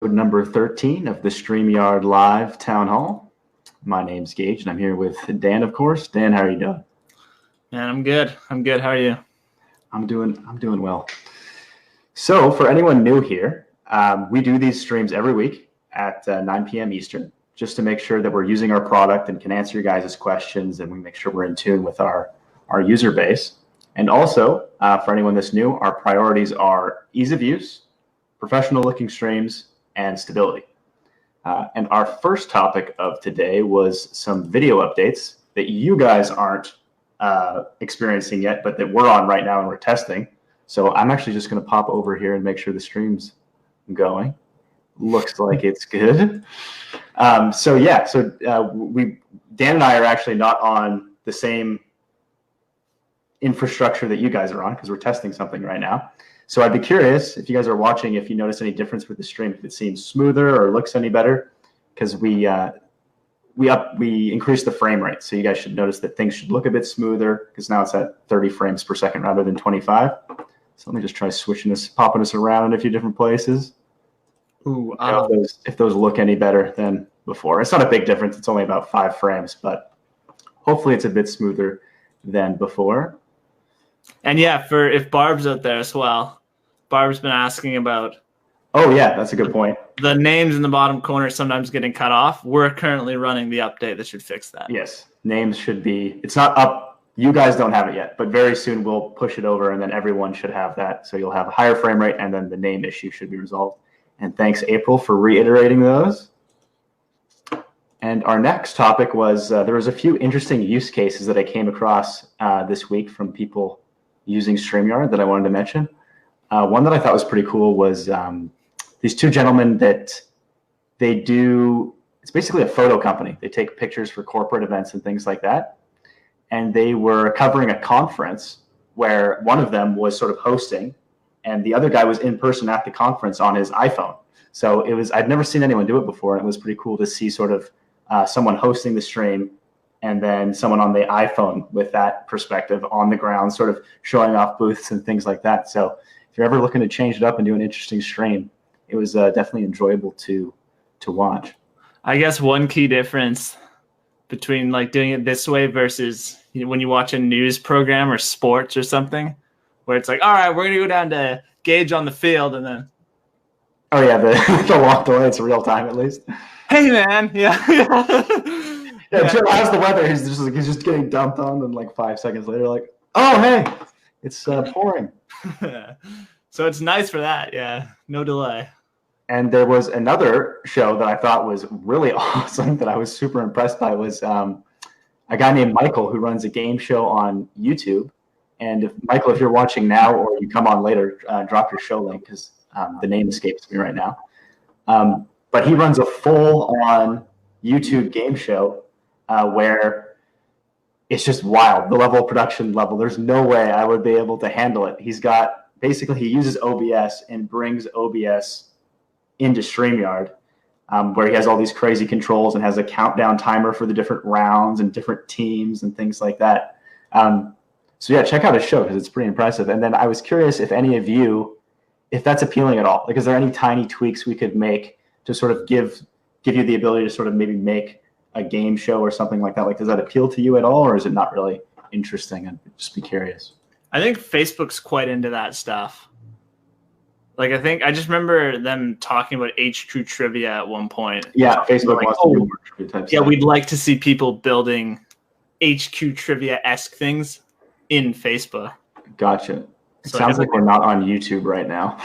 episode number 13 of the StreamYard Live Town Hall. My name's Gage, and I'm here with Dan, of course. Dan, how are you doing? Man, I'm good. How are you? I'm doing well. So, for anyone new here, we do these streams every week at 9 p.m. Eastern, just to make sure that we're using our product and can answer your guys' questions, and we make sure we're in tune with our user base. And also, for anyone that's new, our priorities are ease of use, professional-looking streams, and stability. And our first topic of today was some video updates that you guys aren't experiencing yet, but that we're on right now and we're testing. So I'm actually just going to pop over here and make sure the stream's going. Looks like it's good. Dan and I are actually not on the same infrastructure that you guys are on because we're testing something right now. So I'd be curious if you guys are watching, if you notice any difference with the stream, if it seems smoother or looks any better, because we increased the frame rate. So you guys should notice that things should look a bit smoother because now it's at 30 frames per second rather than 25. So let me just try popping this around in a few different places. Ooh, if those look any better than before. It's not a big difference. It's only about 5 frames, but hopefully it's a bit smoother than before. And yeah, if Barb's out there as well, Barb's been asking about. Oh yeah, that's a good point. The names in the bottom corner sometimes getting cut off. We're currently running the update that should fix that. Yes, names should be. It's not up. You guys don't have it yet, but very soon we'll push it over, and then everyone should have that. So you'll have a higher frame rate, and then the name issue should be resolved. And thanks, April, for reiterating those. And our next topic was there was a few interesting use cases that I came across this week from people using StreamYard that I wanted to mention. One that I thought was pretty cool was these two gentlemen that it's basically a photo company. They take pictures for corporate events and things like that. And they were covering a conference where one of them was sort of hosting and the other guy was in person at the conference on his iPhone. So I'd never seen anyone do it before. And it was pretty cool to see sort of someone hosting the stream and then someone on the iPhone with that perspective on the ground, sort of showing off booths and things like that. So if you're ever looking to change it up and do an interesting stream, it was definitely enjoyable to watch. I guess one key difference between like doing it this way versus when you watch a news program or sports or something, where it's like, all right, we're going to go down to Gage on the field and then. Oh yeah, the walk delay, it's real time at least. Hey man, yeah. Joe, how's the weather? He's just getting dumped on, and like 5 seconds later, like, oh hey, it's pouring. So it's nice for that, yeah. No delay. And there was another show that I thought was really awesome that I was super impressed by was a guy named Michael who runs a game show on YouTube. And Michael, if you're watching now or you come on later, drop your show link because the name escapes me right now. But he runs a full-on YouTube game show where it's just wild. The level of production level, there's no way I would be able to handle it. He uses OBS and brings OBS into StreamYard, where he has all these crazy controls and has a countdown timer for the different rounds and different teams and things like that. So yeah, check out his show because it's pretty impressive. And then I was curious if any of you, if that's appealing at all. Like, is there any tiny tweaks we could make to sort of give you the ability to sort of maybe make a game show or something like that? Like, does that appeal to you at all, or is it not really interesting? I'd just be curious. I think Facebook's quite into that stuff. Like, I just remember them talking about HQ trivia at one point. Yeah, Facebook wants to do more trivia type stuff. We'd like to see people building HQ trivia-esque things in Facebook. Gotcha. It sounds like we're not on YouTube right now.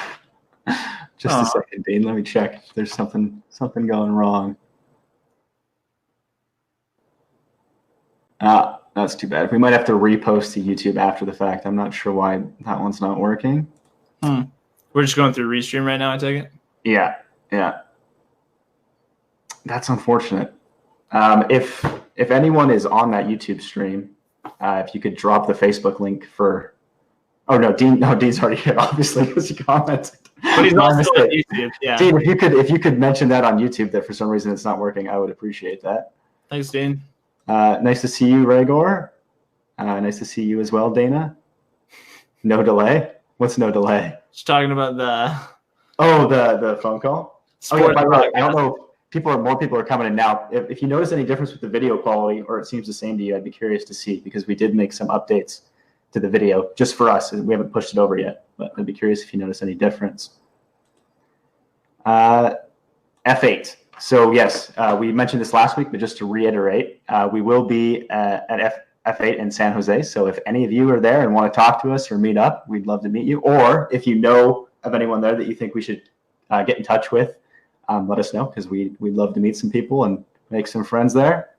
Just a second, Dean. Let me check if there's something going wrong. That's too bad. We might have to repost to YouTube after the fact. I'm not sure why that one's not working. We're just going through Restream right now, I take it? Yeah. That's unfortunate. If anyone is on that YouTube stream, if you could drop the Facebook link for. Oh no, Dean's already here, obviously, because he commented. But he's also on YouTube. Yeah. Dean, if you could mention that on YouTube that for some reason it's not working, I would appreciate that. Thanks, Dean. Nice to see you, Rhaegar. Nice to see you as well, Dana. No delay. What's no delay? Just talking about the the phone call. Oh yeah, by the way, podcast. I don't know. More people are coming in now. If you notice any difference with the video quality, or it seems the same to you, I'd be curious to see, because we did make some updates to the video just for us, and we haven't pushed it over yet. But I'd be curious if you notice any difference. F8. So yes, we mentioned this last week, but just to reiterate, we will be at F8 in San Jose. So if any of you are there and want to talk to us or meet up, we'd love to meet you. Or if you know of anyone there that you think we should get in touch with, let us know, because we'd love to meet some people and make some friends there.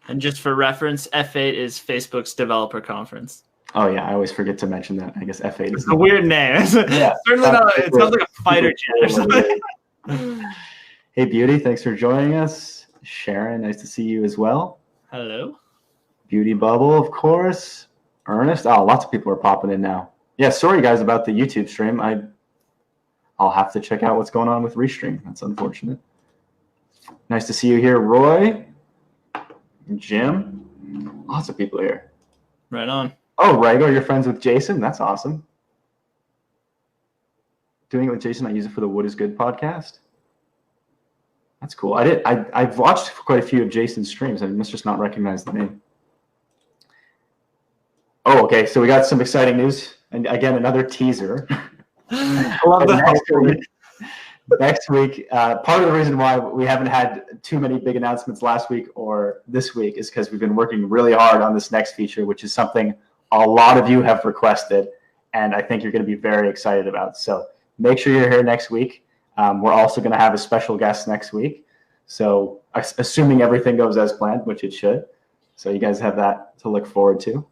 And just for reference, F8 is Facebook's developer conference. Oh yeah, I always forget to mention that. I guess F8 is a weird name. Yeah, certainly not. It sounds like a fighter jet or something. Hey Beauty, thanks for joining us. Sharon, nice to see you as well. Hello. Beauty Bubble, of course. Ernest. Oh, lots of people are popping in now. Yeah, sorry guys about the YouTube stream. I'll have to check out what's going on with Restream. That's unfortunate. Nice to see you here, Roy. Jim. Lots of people here. Right on. Oh, Rago, you're friends with Jason? That's awesome. Doing it with Jason, I use it for the Wood is Good podcast. That's cool. I've watched quite a few of Jason's streams. I must just not recognize the name. Oh, okay. So we got some exciting news. And again, another teaser. I love that. Next week, part of the reason why we haven't had too many big announcements last week or this week is because we've been working really hard on this next feature, which is something a lot of you have requested, and I think you're going to be very excited about. So make sure you're here next week. We're also going to have a special guest next week. So assuming everything goes as planned, which it should. So you guys have that to look forward to.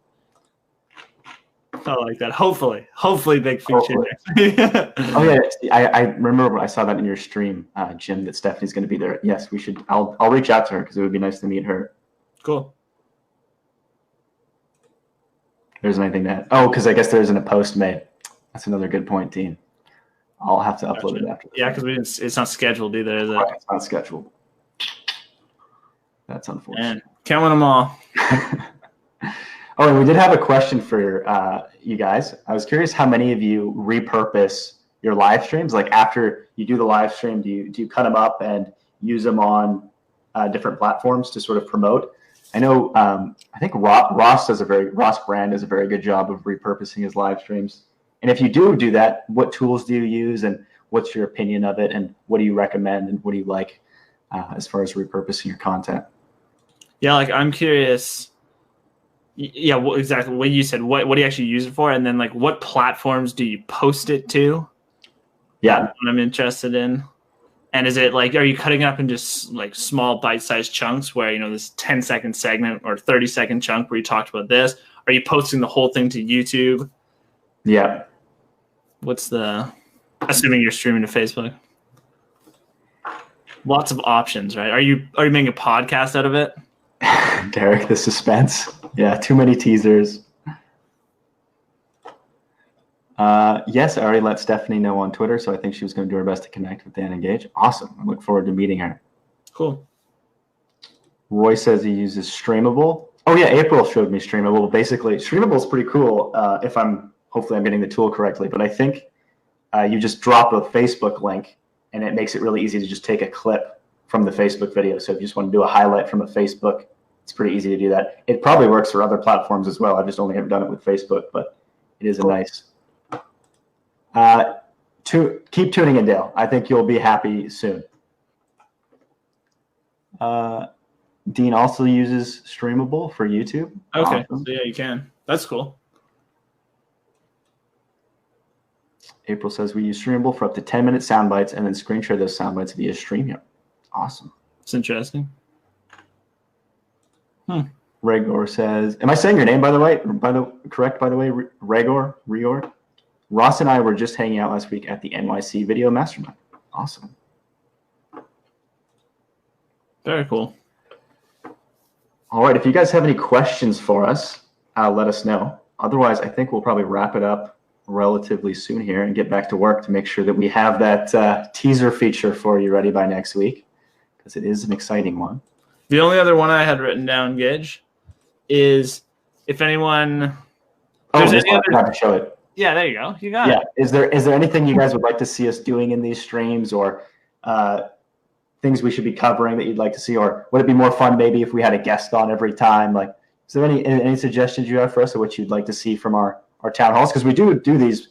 I like that. Hopefully big feature. Oh yeah, I remember I saw that in your stream, Jim, that Stephanie's going to be there. Yes, we should. I'll reach out to her because it would be nice to meet her. Cool. There's anything that. Oh, because I guess there isn't a post made. That's another good point, Dean. I'll have to upload it after. Yeah, because it's not scheduled either, is it? Right, it's not scheduled. That's unfortunate. Man, can't win them all. Oh, and we did have a question for you guys. I was curious how many of you repurpose your live streams. Like after you do the live stream, do you cut them up and use them on different platforms to sort of promote? I know I think Ross Brand does a very good job of repurposing his live streams. And if you do that, what tools do you use, and what's your opinion of it, and what do you recommend, and what do you like as far as repurposing your content? Yeah, like I'm curious. Yeah, well, exactly what you said. What do you actually use it for? And then like what platforms do you post it to? Yeah. I'm interested in. And is it like, are you cutting it up in just like small bite-sized chunks where, this 10-second segment or 30-second chunk where you talked about this? Are you posting the whole thing to YouTube? Yeah. Assuming you're streaming to Facebook? Lots of options, right? Are you making a podcast out of it? Derek, the suspense. Yeah, too many teasers. Yes, I already let Stephanie know on Twitter, so I think she was going to do her best to connect with Dan and Gage. Awesome. I look forward to meeting her. Cool. Roy says he uses Streamable. Oh, yeah, April showed me Streamable. Basically, Streamable is pretty cool hopefully I'm getting the tool correctly, but I think you just drop a Facebook link, and it makes it really easy to just take a clip from the Facebook video. So if you just want to do a highlight from a Facebook, it's pretty easy to do that. It probably works for other platforms as well. I've just only haven't done it with Facebook, but it is a nice. Keep tuning in, Dale. I think you'll be happy soon. Dean also uses Streamable for YouTube. Okay, awesome. So yeah, you can. That's cool. April says we use Streamable for up to 10-minute sound bites and then screen share those sound bites via StreamYard. Awesome. It's interesting. Regor says, am I saying your name, by the way? Correct, by the way, Regor? Ross and I were just hanging out last week at the NYC Video Mastermind. Awesome. Very cool. All right. If you guys have any questions for us, let us know. Otherwise, I think we'll probably wrap it up relatively soon here and get back to work to make sure that we have that teaser feature for you ready by next week, because it is an exciting one. The only other one I had written down, Gage, is if anyone... Oh, there's any other... to show it. Yeah, there you go. You got it. Is there anything you guys would like to see us doing in these streams, or things we should be covering that you'd like to see, or would it be more fun maybe if we had a guest on every time? Like, is there any suggestions you have for us of what you'd like to see from our town halls? Because we do these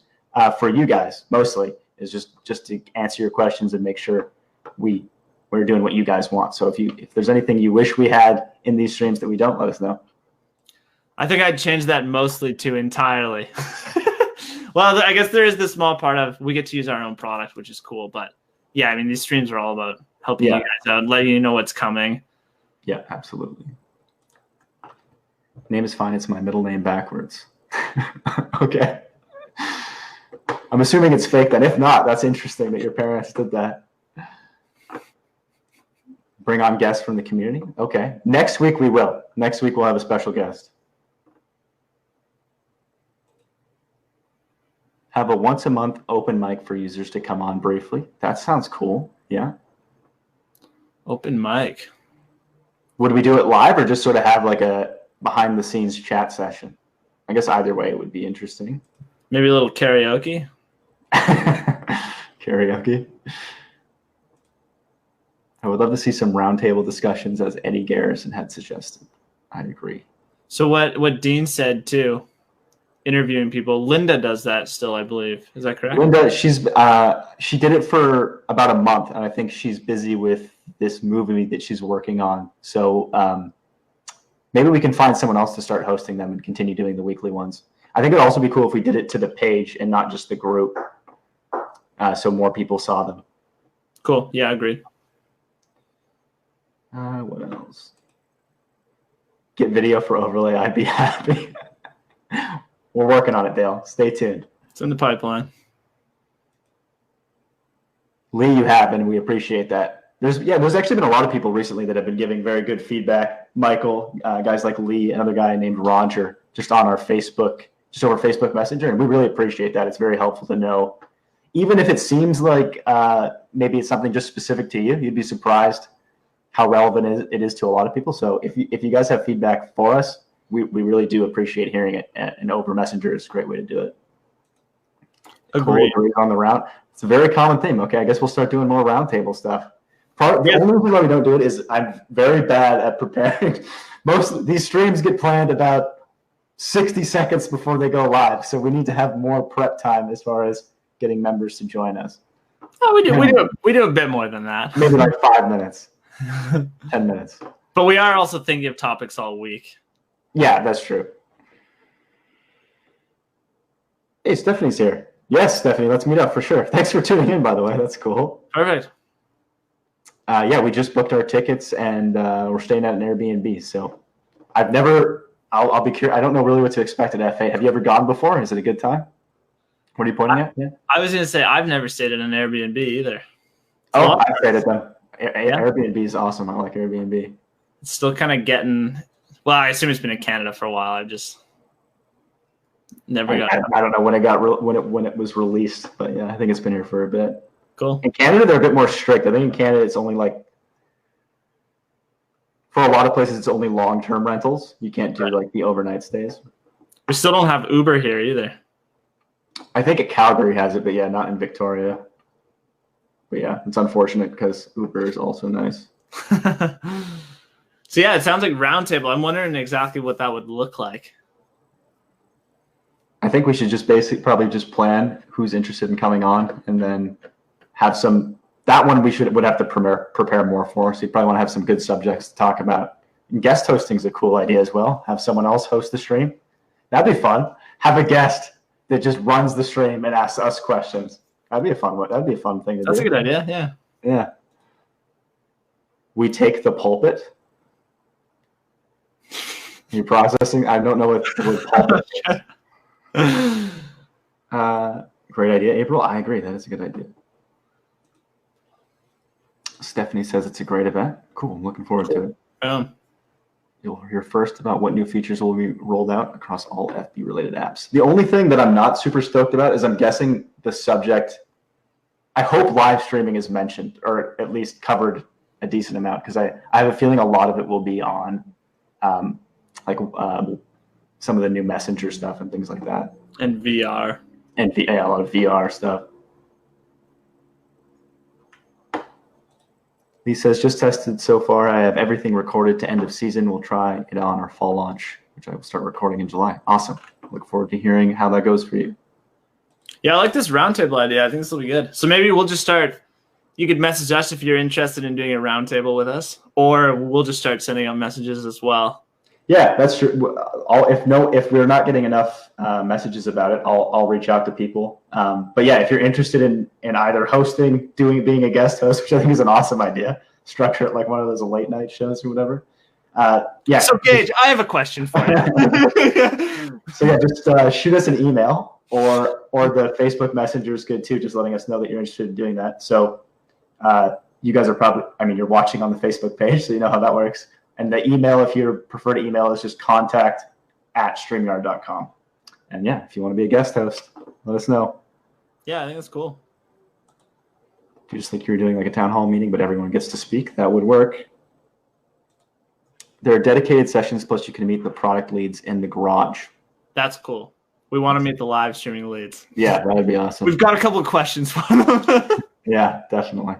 for you guys mostly, is just to answer your questions and make sure we're doing what you guys want. So if there's anything you wish we had in these streams that we don't, let us know. I think I'd change that mostly to entirely. Well, I guess there is the small part of we get to use our own product, which is cool. But yeah, I mean, these streams are all about helping you guys out, letting you know what's coming. Yeah, absolutely. Name is fine. It's my middle name backwards. Okay. I'm assuming it's fake then. If not, that's interesting that your parents did that. Bring on guests from the community. Okay. Next week we will. Next week we'll have a special guest. Have a once a month open mic for users to come on briefly. That sounds cool. Yeah. Open mic. Would we do it live or just sort of have like a behind the scenes chat session? I guess either way it would be interesting. Maybe a little karaoke. Karaoke. I would love to see some roundtable discussions, as Eddie Garrison had suggested. I agree. So what Dean said too, interviewing people. Linda does that still, I believe. Is that correct? Linda, she did it for about a month, and I think she's busy with this movie that she's working on. So maybe we can find someone else to start hosting them and continue doing the weekly ones. I think it'd also be cool if we did it to the page and not just the group, so more people saw them. Cool. Yeah, agreed. What else? Get video for overlay. I'd be happy. We're working on it, Dale. Stay tuned. It's in the pipeline. Lee, you have, and we appreciate that. There's actually been a lot of people recently that have been giving very good feedback. Michael, guys like Lee, another guy named Roger, just on our Facebook, just over Facebook Messenger, and we really appreciate that. It's very helpful to know. Even if it seems like maybe it's something just specific to you, you'd be surprised how relevant it is to a lot of people. So if you guys have feedback for us, we really do appreciate hearing it. And over Messenger is a great way to do it. Agreed. Cool. On the round. It's a very common theme. Okay, I guess we'll start doing more roundtable stuff. The only reason why we don't do it is I'm very bad at preparing. Most of these streams get planned about 60 seconds before they go live. So we need to have more prep time as far as getting members to join us. Oh, we do a bit more than that. Maybe like 5 minutes. 10 minutes. But we are also thinking of topics all week. Yeah, that's true. Hey, Stephanie's here. Yes, Stephanie, let's meet up for sure. Thanks for tuning in, by the way. That's cool. Perfect. Yeah, we just booked our tickets and we're staying at an Airbnb. So I'll be curious. I don't know really what to expect at F8. Have you ever gone before? Is it a good time? What are you pointing at? Yeah. I was going to say I've never stayed at an Airbnb either. I've stayed at them. Airbnb is awesome. I like Airbnb. It's still kind of getting. Well, I assume it's been in Canada for a while. I've just never got. I don't know when it was released, but yeah, I think it's been here for a bit. Cool. In Canada, they're a bit more strict. I think in Canada, it's only like for a lot of places, it's only long-term rentals. You can't do like the overnight stays. We still don't have Uber here either. I think at Calgary has it, but yeah, not in Victoria. But yeah, it's unfortunate because Uber is also nice. So yeah, it sounds like roundtable. I'm wondering exactly what that would look like. I think we should just probably just plan who's interested in coming on, and then have some. That one would have to prepare more for. So you probably want to have some good subjects to talk about. And guest hosting is a cool idea as well. Have someone else host the stream. That'd be fun. Have a guest that just runs the stream and asks us questions. That'd be a fun one. That'd be a fun thing to do. That's a good idea. Yeah. Yeah. We take the pulpit. You're processing. I don't know what the word pulpit is. Great idea, April. I agree. That is a good idea. Stephanie says it's a great event. Cool. I'm looking forward to it. You'll hear first about what new features will be rolled out across all FB-related apps. The only thing that I'm not super stoked about is I'm guessing the subject. I hope live streaming is mentioned, or at least covered a decent amount, because I have a feeling a lot of it will be on some of the new Messenger stuff and things like that. And VR. And a lot of VR stuff. Lee says, just tested so far. I have everything recorded to end of season. We'll try it on our fall launch, which I will start recording in July. Awesome. Look forward to hearing how that goes for you. Yeah, I like this roundtable idea. I think this will be good. So maybe we'll just start. You could message us if you're interested in doing a roundtable with us, or we'll just start sending out messages as well. Yeah, that's true. If we're not getting enough messages about it, I'll reach out to people. But yeah, if you're interested in either hosting, being a guest host, which I think is an awesome idea, structure it like one of those late night shows or whatever. Yeah. So Gage, I have a question for you. So yeah, just shoot us an email or the Facebook Messenger is good too, just letting us know that you're interested in doing that. So you guys are probably, you're watching on the Facebook page, so you know how that works. And the email, if you prefer to email, is just contact@streamyard.com. And yeah, if you want to be a guest host, let us know. Yeah, I think that's cool. If you just think you're doing like a town hall meeting, but everyone gets to speak, that would work. There are dedicated sessions, plus you can meet the product leads in the garage. That's cool. We want to meet the live streaming leads. Yeah, that would be awesome. We've got a couple of questions for them. Yeah, definitely.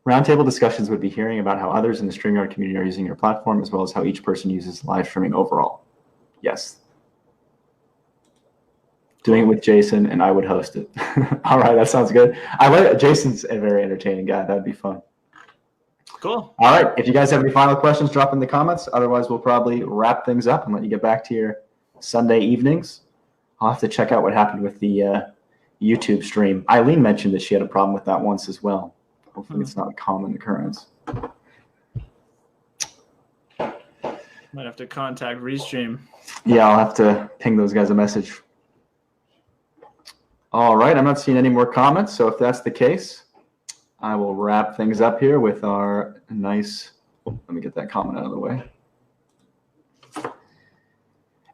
Roundtable discussions would be hearing about how others in the StreamYard community are using your platform, as well as how each person uses live streaming overall. Yes. Doing it with Jason, and I would host it. All right, that sounds good. I like it. Jason's a very entertaining guy. That'd be fun. Cool. All right, if you guys have any final questions, drop in the comments. Otherwise, we'll probably wrap things up and let you get back to your Sunday evenings. I'll have to check out what happened with the YouTube stream. Eileen mentioned that she had a problem with that once as well. Hopefully it's not a common occurrence. Might have to contact Restream. Yeah, I'll have to ping those guys a message. All right, I'm not seeing any more comments, so if that's the case, I will wrap things up here with our nice, let me get that comment out of the way.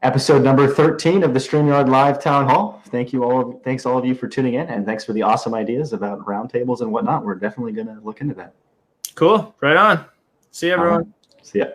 Episode number 13 of the StreamYard Live Town Hall. Thanks all of you for tuning in, and thanks for the awesome ideas about roundtables and whatnot. We're definitely going to look into that. Cool. Right on. See you, everyone. See ya.